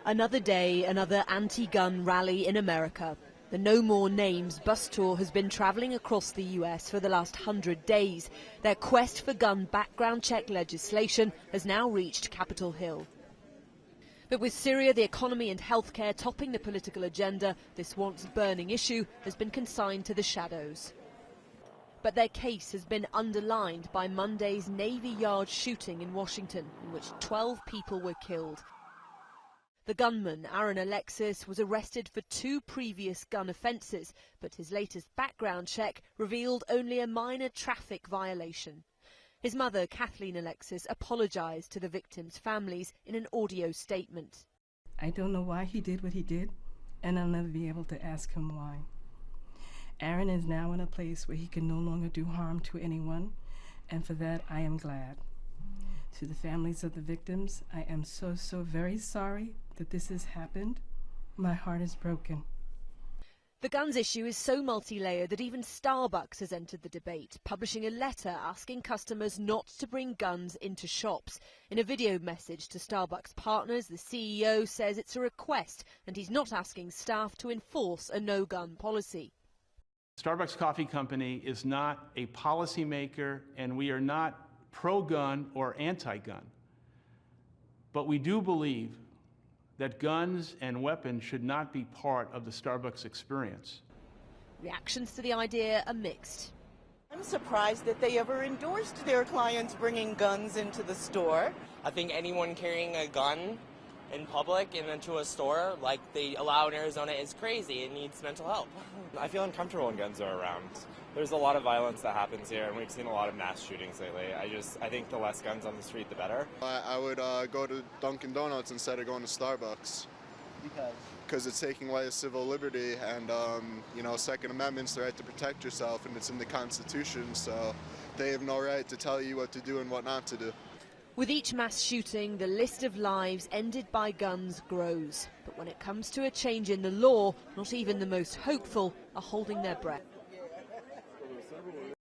Another day, another anti-gun rally in America. The No More Names bus tour has been travelling across the US for the last 100 days. Their quest for gun background check legislation has now reached Capitol Hill. But with Syria, the economy and healthcare topping the political agenda, this once burning issue has been consigned to the shadows. But their case has been underlined by Monday's Navy Yard shooting in Washington, in which 12 people were killed. The gunman, Aaron Alexis, was arrested for 2 previous gun offences, but his latest background check revealed only a minor traffic violation. His mother, Kathleen Alexis, apologised to the victims' families in an audio statement. I don't know why he did what he did, and I'll never be able to ask him why. Aaron is now in a place where he can no longer do harm to anyone, and for that I am glad. To the families of the victims, I am so very sorry that this has happened. My heart is broken. The guns issue is so multi-layered that even Starbucks has entered the debate, publishing a letter asking customers not to bring guns into shops. In a video message to Starbucks partners, the CEO says it's a request and he's not asking staff to enforce a no-gun policy. Starbucks Coffee Company is not a policymaker, and we are not pro-gun or anti-gun. But we do believe that guns and weapons should not be part of the Starbucks experience. Reactions to the idea are mixed. I'm surprised that they ever endorsed their clients bringing guns into the store. I think anyone carrying a gun in public and into a store, like they allow in Arizona, is crazy. It needs mental help. I feel uncomfortable when guns are around. There's a lot of violence that happens here, and we've seen a lot of mass shootings lately. I think the less guns on the street, the better. I would go to Dunkin' Donuts instead of going to Starbucks. Because it's taking away civil liberty, and Second Amendment's the right to protect yourself, and it's in the Constitution, so they have no right to tell you what to do and what not to do. With each mass shooting, the list of lives ended by guns grows. But when it comes to a change in the law, not even the most hopeful are holding their breath.